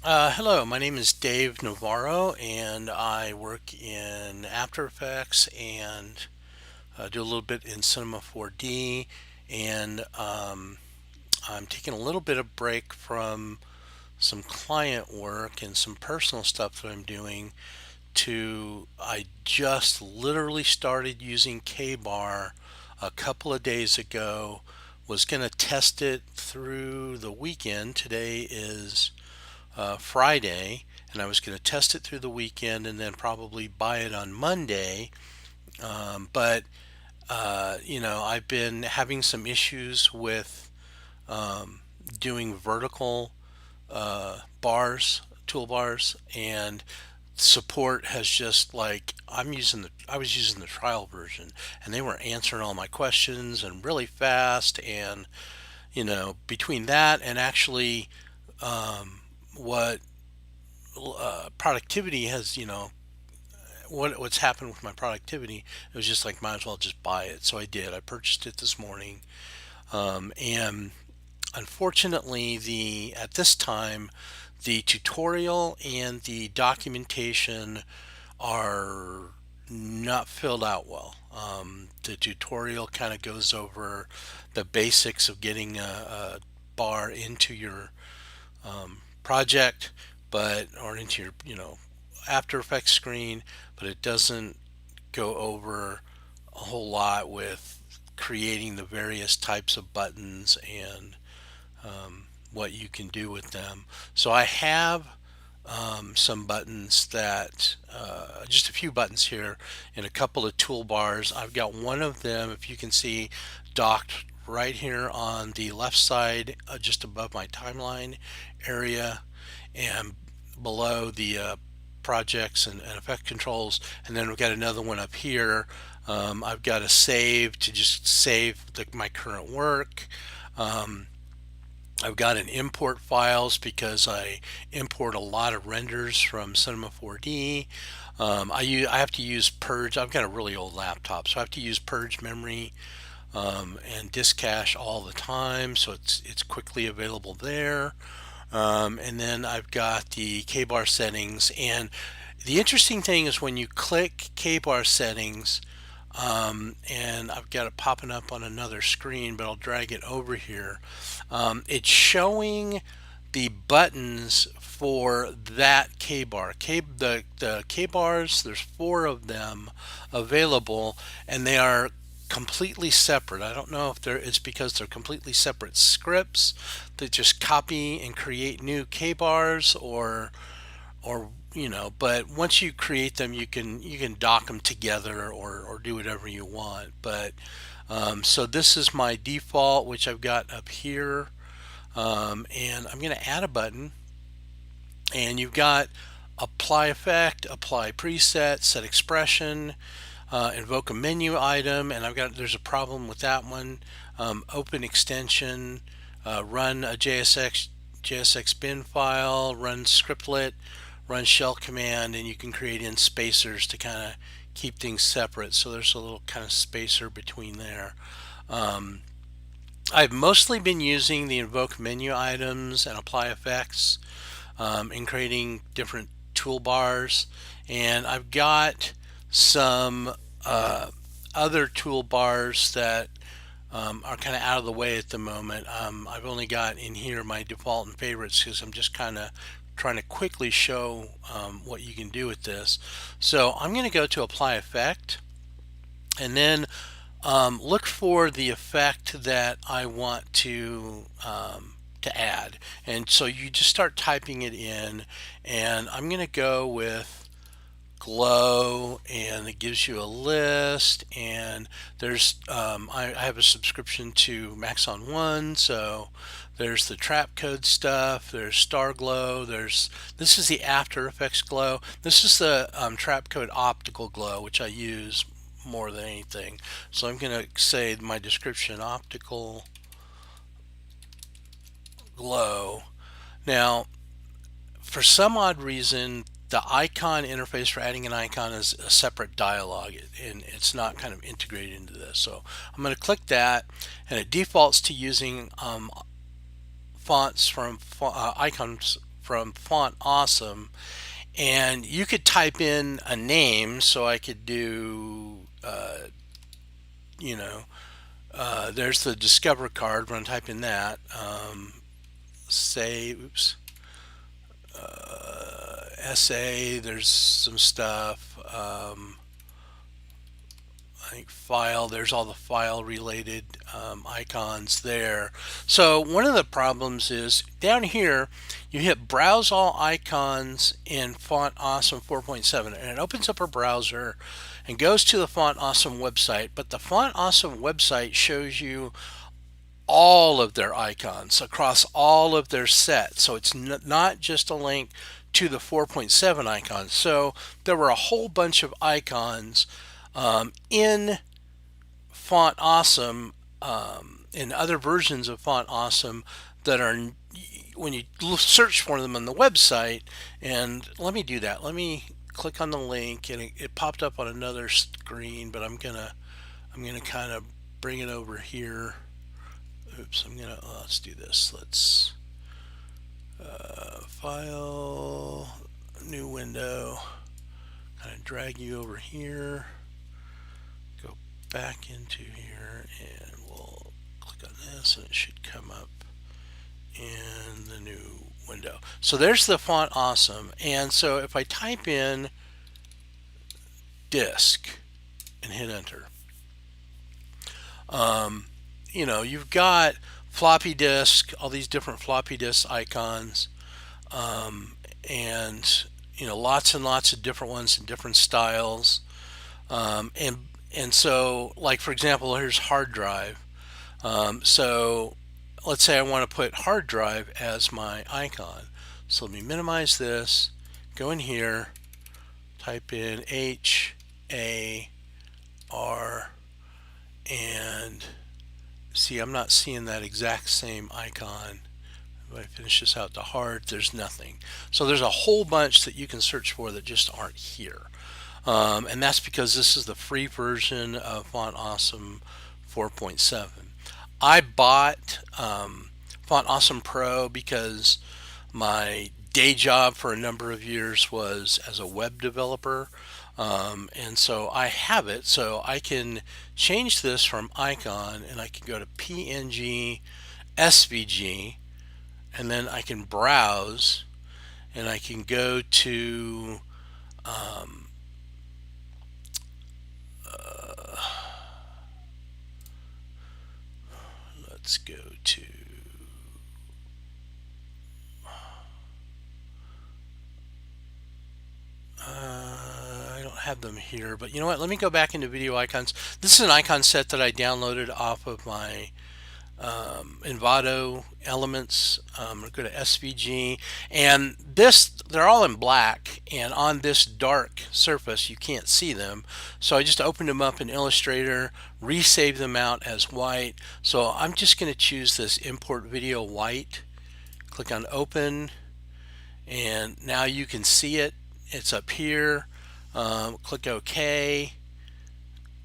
Hello, my name is Dave Navarro, and I work in After Effects and do a little bit in Cinema 4D. And I'm taking a little bit of break from some client work and some personal stuff that I'm doing. I just literally started using KBar a couple of days ago. Was going to test it through the weekend. Today is Friday, and I was going to test it through the weekend and then probably buy it on Monday. But I've been having some issues with doing vertical toolbars, and support has just like I was using the trial version, and they were answering all my questions and really fast, and between that and actually what productivity has, what's happened with my productivity, it was just like might as well just buy it. So I did. I purchased it this morning, and unfortunately, the at this time, the tutorial and the documentation are not filled out well. The tutorial kind of goes over the basics of getting a bar into your project, but or into your After Effects screen, but it doesn't go over a whole lot with creating the various types of buttons and what you can do with them. So I have some buttons that just a few buttons here in a couple of toolbars. I've got one of them, if you can see, docked right here on the left side, just above my timeline area, and below the projects and effect controls. And then we've got another one up here. I've got a save to just save my current work. Um, I've got an import files because I import a lot of renders from Cinema 4D. I have to use purge. I've got a really old laptop, so I have to use purge memory and disk cache all the time, so it's quickly available there. And then I've got the KBar settings, and the interesting thing is when you click KBar settings, and I've got it popping up on another screen, but I'll drag it over here. It's showing the buttons for that K-bar. The K-bars, there's four of them available, and they are completely separate. I don't know if it's because they're completely separate scripts that just copy and create new K-bars, or but once you create them, you can dock them together or do whatever you want. But so this is my default, which I've got up here, and I'm going to add a button, and you've got apply effect, apply preset, set expression, invoke a menu item, and there's a problem with that one. Open extension, run a JSX bin file, run scriptlet, run shell command, and you can create in spacers to kind of keep things separate. So there's a little kind of spacer between there. Um, I've mostly been using the invoke menu items and apply effects in creating different toolbars, and I've got some other toolbars that are kind of out of the way at the moment. I've only got in here my default and favorites because I'm just kind of trying to quickly show what you can do with this. So I'm going to go to apply effect, and then look for the effect that I want to add. And so you just start typing it in, and I'm going to go with glow, and it gives you a list. And I have a subscription to Maxon One, so there's the trap code stuff, there's star glow, this is the After Effects glow, this is the trap code optical glow, which I use more than anything. So I'm going to say my description, optical glow. Now, for some odd reason, the icon interface for adding an icon is a separate dialog, and it's not kind of integrated into this. So I'm going to click that, and it defaults to using fonts from icons from Font Awesome, and you could type in a name. So I could do, you know, there's the Discover card. When I type in that, say, oops, SA. There's some stuff. I think file, there's all the file related icons there. So one of the problems is down here you hit browse all icons in Font Awesome 4.7 and it opens up a browser and goes to the Font Awesome website, but the Font Awesome website shows you all of their icons across all of their sets. So it's not just a link to the 4.7 icons. So there were a whole bunch of icons in Font Awesome, in other versions of Font Awesome that are, when you search for them on the website, and let me do that. Let me click on the link, and it popped up on another screen, but I'm gonna kind of bring it over here. Oops, let's do this. Let's file, new window, kind of drag you over here, go back into here, and we'll click on this and it should come up in the new window. So there's the Font Awesome. And so if I type in disk and hit enter, you've got floppy disk, all these different floppy disk icons, and lots and lots of different ones in different styles. And so, like for example, here's hard drive. So let's say I want to put hard drive as my icon. So let me minimize this, go in here, type in HAR, and see, I'm not seeing that exact same icon. If I finish this out to hard, there's nothing. So there's a whole bunch that you can search for that just aren't here. And that's because this is the free version of Font Awesome 4.7. I bought Font Awesome Pro because my day job for a number of years was as a web developer. And so I have it, so I can change this from icon and I can go to PNG, SVG, and then I can browse and I can go to let's go to I don't have them here, but you know what, let me go back into video icons. This is an icon set that I downloaded off of my Envato elements. I'm going to go to SVG, and they're all in black, and on this dark surface you can't see them, so I just opened them up in Illustrator, resaved them out as white. So I'm just going to choose this import video white, click on open, and now you can see it. It's up here. Click OK,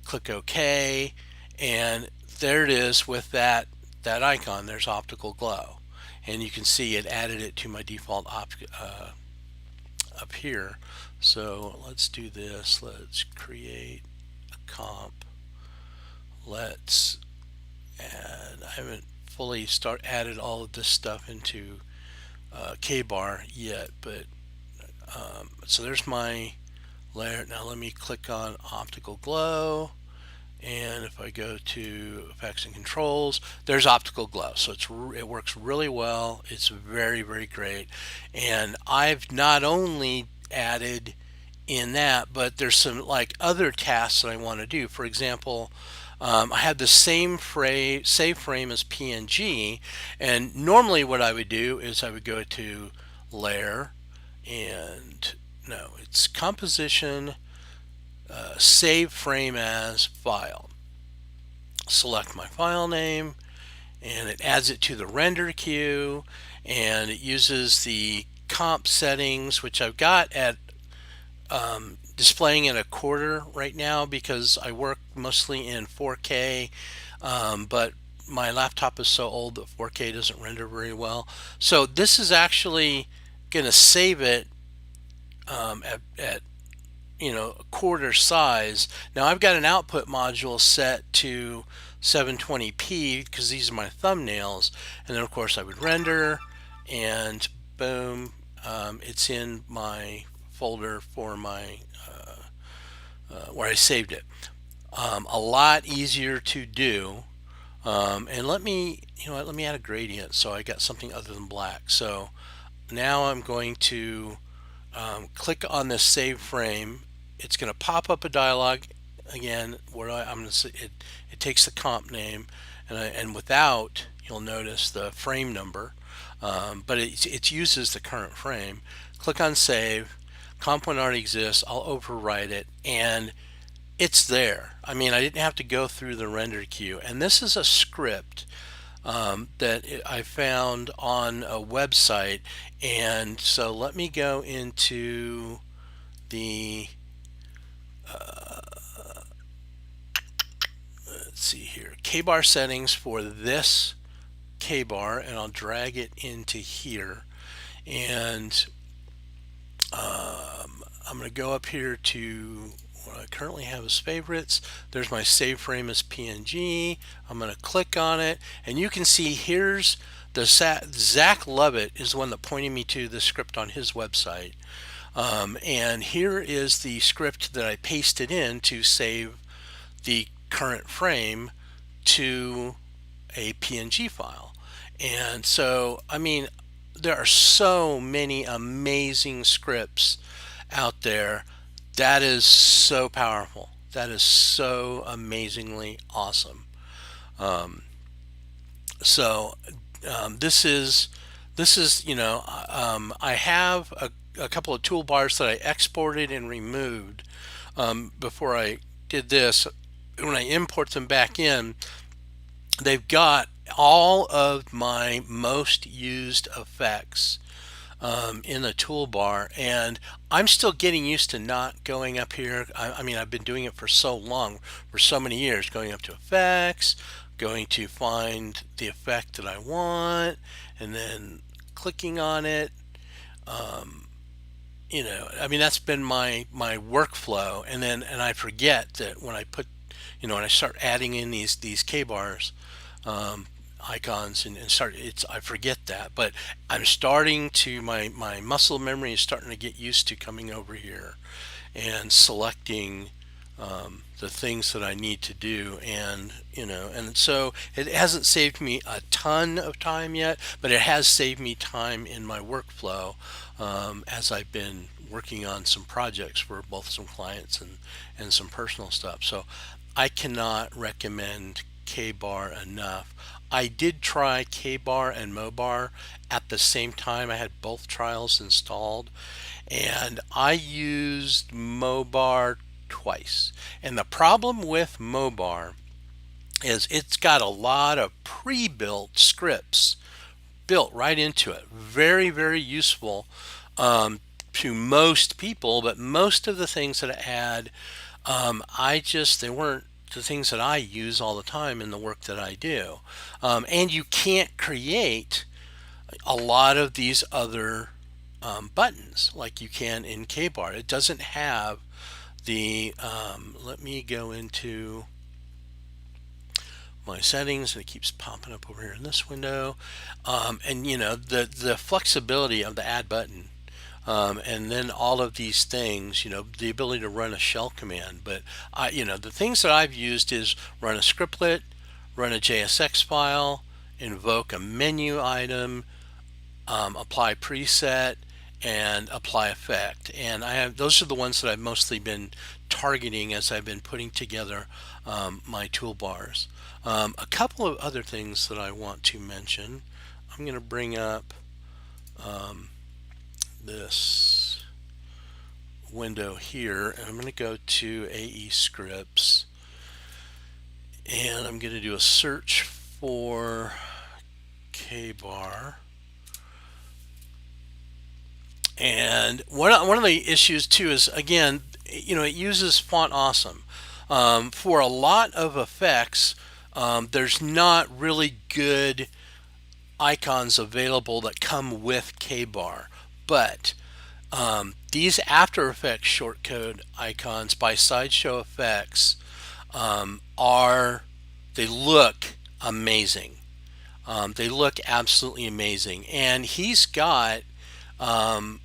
click OK, and there it is with that icon. There's optical glow, and you can see it added it to my default up here. So let's do this. Let's create a comp. Let's add, I haven't fully added all of this stuff into KBar yet, but so there's my layer. Now let me click on optical glow, and if I go to effects and controls, there's optical glow. So it works really well. It's very, very great. And I've not only added in that, but there's some like other tasks that I want to do. For example, I have the same save frame as PNG, and normally what I would do is I would go to layer, and no, it's composition, save frame as file. Select my file name, and it adds it to the render queue, and it uses the comp settings, which I've got at displaying at a quarter right now because I work mostly in 4K, but my laptop is so old that 4K doesn't render very well. So this is actually going to save it at a quarter size. Now I've got an output module set to 720p because these are my thumbnails, and then of course I would render, and boom, it's in my folder for my where I saved it. A lot easier to do. And let me, let me add a gradient so I got something other than black. So now I'm going to click on this save frame. It's going to pop up a dialog again where I'm going to say it takes the comp name, and without, you'll notice the frame number, but it uses the current frame. Click on save. Comp one already exists. I'll overwrite it, and it's there. I mean, I didn't have to go through the render queue. And this is a script that I found on a website. And so let me go into the, let's see here, KBar settings for this KBar, and I'll drag it into here. And I'm going to go up here to what I currently have as favorites. There's my save frame as PNG. I'm going to click on it, and you can see here's the Zach Lovett is the one that pointed me to the script on his website. And here is the script that I pasted in to save the current frame to a PNG file. And so, I mean, there are so many amazing scripts out there. That is so powerful. That is so amazingly awesome. This is I have a couple of toolbars that I exported and removed before I did this. When I import them back in, they've got all of my most used effects in the toolbar, and I'm still getting used to not going up here. I mean, I've been doing it for so long, for so many years, going up to effects, going to find the effect that I want, and then clicking on it. I mean, that's been my workflow, and I forget that when I put, when I start adding in these KBars, icons and I forget that, but I'm starting to, my muscle memory is starting to get used to coming over here and selecting the things that I need to do, and so it hasn't saved me a ton of time yet, but it has saved me time in my workflow as I've been working on some projects for both some clients and some personal stuff. So I cannot recommend KBar enough. I did try KBar and MoBar at the same time. I had both trials installed, and I used MoBar twice. And the problem with MoBar is it's got a lot of pre-built scripts built right into it. Very, very useful to most people, but most of the things that it had, they weren't the things that I use all the time in the work that I do. And you can't create a lot of these other buttons like you can in KBar. It doesn't have the, let me go into my settings, and it keeps popping up over here in this window. And the flexibility of the add button, and then all of these things, the ability to run a shell command. But the things that I've used is run a scriptlet, run a JSX file, invoke a menu item, apply preset, and apply effect. And those are the ones that I've mostly been targeting as I've been putting together my toolbars. A couple of other things that I want to mention. I'm going to bring up this window here, and I'm going to go to AE scripts, and I'm going to do a search for KBar. And one of the issues too is, again, it uses Font Awesome. For a lot of effects, there's not really good icons available that come with KBar. But these After Effects shortcode icons by Sideshow Effects are, they look amazing. They look absolutely amazing. And he's got 9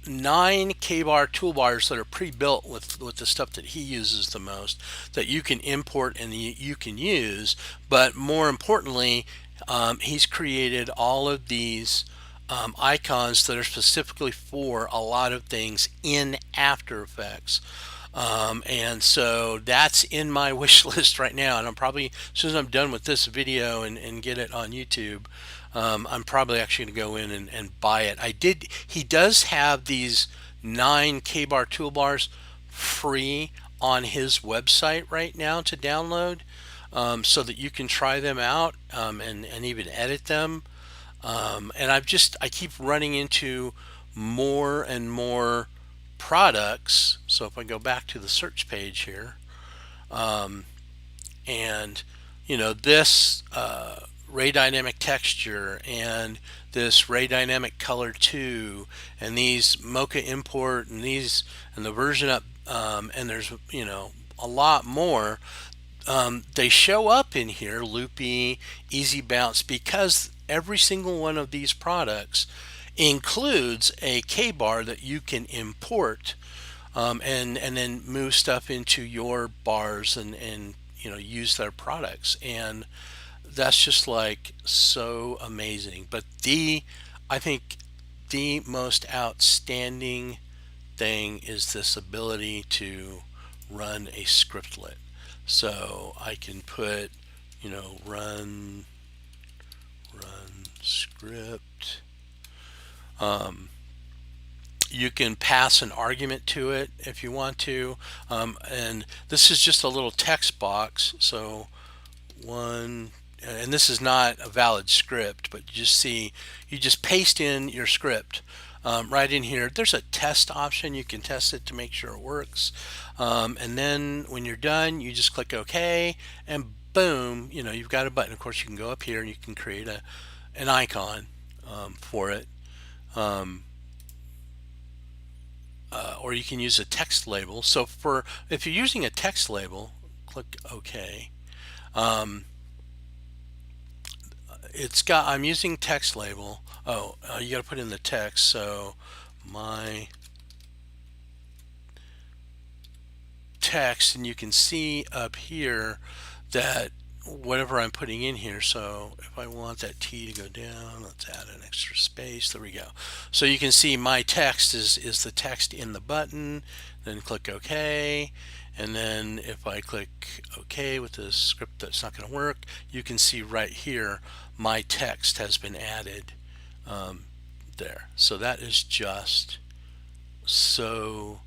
KBar toolbars that are pre-built with the stuff that he uses the most, that you can import and you can use. But more importantly, he's created all of these icons that are specifically for a lot of things in After Effects. And so that's in my wish list right now. And I'm probably, as soon as I'm done with this video and get it on YouTube, I'm probably actually going to go in and buy it. He does have these 9 KBar toolbars free on his website right now to download, so that you can try them out, and even edit them. And I keep running into more and more products. So if I go back to the search page here, and this ray dynamic texture, and this ray dynamic color 2, and these mocha import, and these, and the version up, and there's a lot more. They show up in here, loopy, easy bounce, because every single one of these products includes a KBar that you can import, and then move stuff into your bars, and use their products. And that's just like so amazing. But I think the most outstanding thing is this ability to run a scriptlet. So I can put, run script. You can pass an argument to it if you want to. And this is just a little text box. So and this is not a valid script, but you just paste in your script right in here. There's a test option. You can test it to make sure it works. And then when you're done, you just click OK, and boom, you've got a button. Of course, you can go up here and you can create an icon for it. Or you can use a text label. So if you're using a text label, click OK. I'm using text label. You got to put in the text. So my text, and you can see up here that whatever I'm putting in here. So if I want that T to go down, let's add an extra space. There we go. So you can see my text is the text in the button. Then click OK. And then if I click OK with this script that's not going to work, you can see right here my text has been added there. So that is just so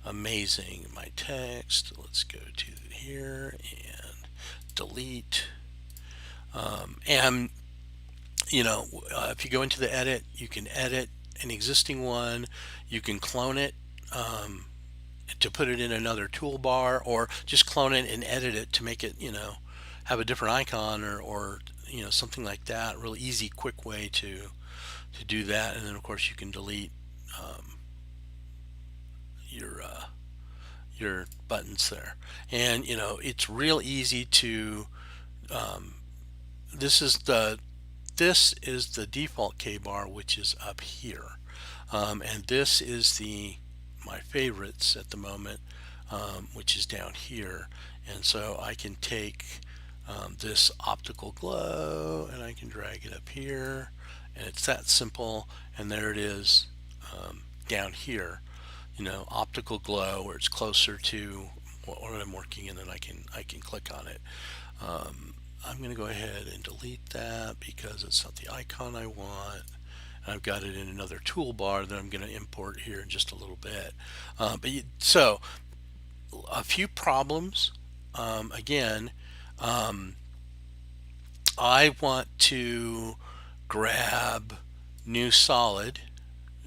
amazing. My text, let's go to here and delete. And if you go into the edit, you can edit an existing one. You can clone it to put it in another toolbar, or just clone it and edit it to make it have a different icon, or something like that. Really easy, quick way to do that. And then of course you can delete your buttons there. And it's real easy to this is the default KBar, which is up here, and this is my favorites at the moment, which is down here. And so I can take this optical glow and I can drag it up here, and it's that simple. And there it is down here, optical glow, where it's closer to what I'm working in, and I can click on it. I'm going to go ahead and delete that because it's not the icon I want. I've got it in another toolbar that I'm going to import here in just a little bit. So a few problems. Again, I want to grab new solid.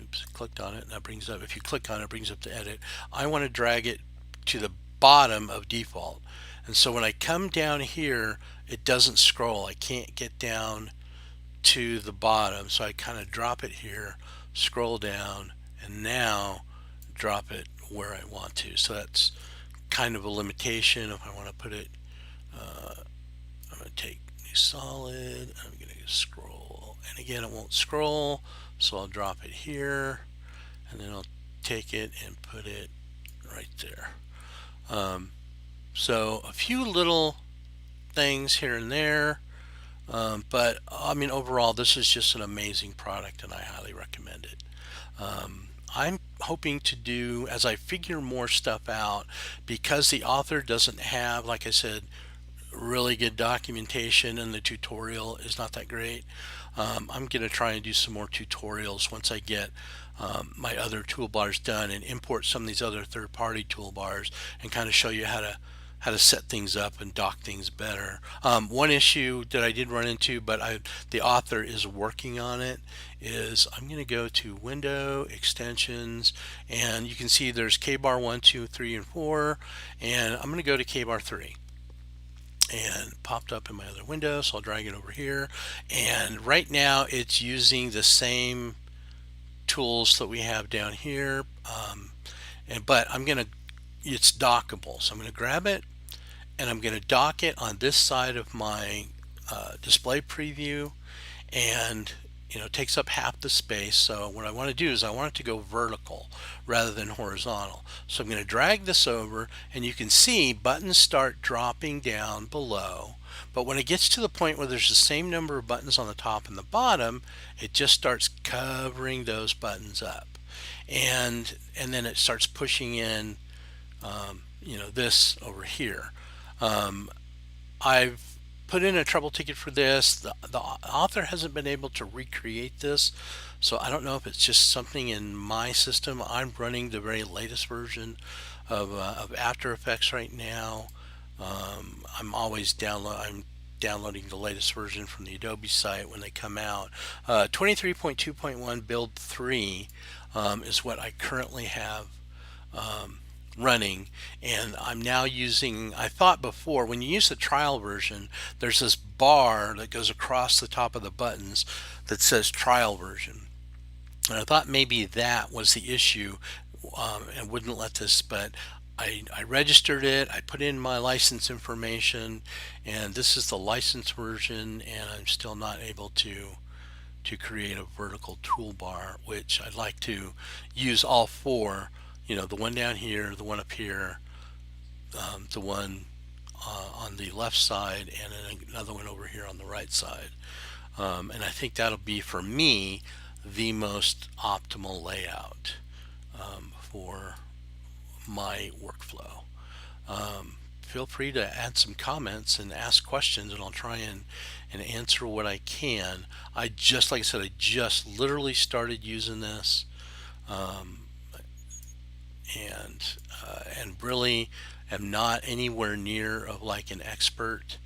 Oops, clicked on it, and that brings up, if you click on it, it brings up the edit. I want to drag it to the bottom of default. And so when I come down here, it doesn't scroll. I can't get down to the bottom. So I kind of drop it here scroll down, and now drop it where I want to. So that's kind of a limitation. If I want to put it, I'm going to take new solid, I'm going to scroll, and again it won't scroll, so I'll drop it here, and then I'll take it and put it right there. So a few little things here and there, but I mean overall this is just an amazing product and I highly recommend it. I'm hoping to do, as I figure more stuff out, because the author doesn't have, like I said, really good documentation and the tutorial is not that great. I'm going to try and do some more tutorials once I get my other toolbars done and import some of these other third-party toolbars and kind of show you how to set things up and dock things better. One issue that I did run into, but the author is working on it, is I'm going to go to Window, Extensions, and you can see there's KBar 1, 2, 3, and 4, and I'm going to go to KBar 3. And popped up in my other window, so I'll drag it over here. And right now it's using the same tools that we have down here, but it's dockable, so I'm going to grab it and I'm going to dock it on this side of my display preview, and it takes up half the space. So what I want to do is I want it to go vertical rather than horizontal. So I'm going to drag this over, and you can see buttons start dropping down below. But when it gets to the point where there's the same number of buttons on the top and the bottom, it just starts covering those buttons up, and then it starts pushing in this over here. I've put in a trouble ticket for this. The author hasn't been able to recreate this, so I don't know if it's just something in my system. I'm running the very latest version of After Effects right now. I'm always downloading the latest version from the Adobe site when they come out. 23.2.1 build 3 is what I currently have running, and I'm now using, I thought before when you use the trial version there's this bar that goes across the top of the buttons that says trial version, and I thought maybe that was the issue and wouldn't let this, but I registered it, I put in my license information, and this is the license version, and I'm still not able to create a vertical toolbar, which I'd like to use all four. The one down here, the one up here, the one on the left side, and then another one over here on the right side. And I think that'll be, for me, the most optimal layout for my workflow. Feel free to add some comments and ask questions, and I'll try and answer what I can. Like I said, I just literally started using this. And really am not anywhere near of like an expert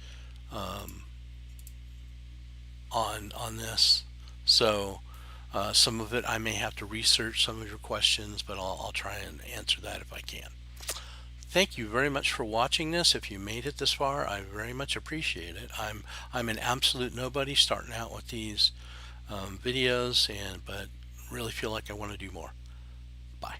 on this. So some of it I may have to research some of your questions, but I'll try and answer that if I can. Thank you very much for watching this. If you made it this far, I very much appreciate it. I'm an absolute nobody starting out with these videos, but really feel like I want to do more. Bye.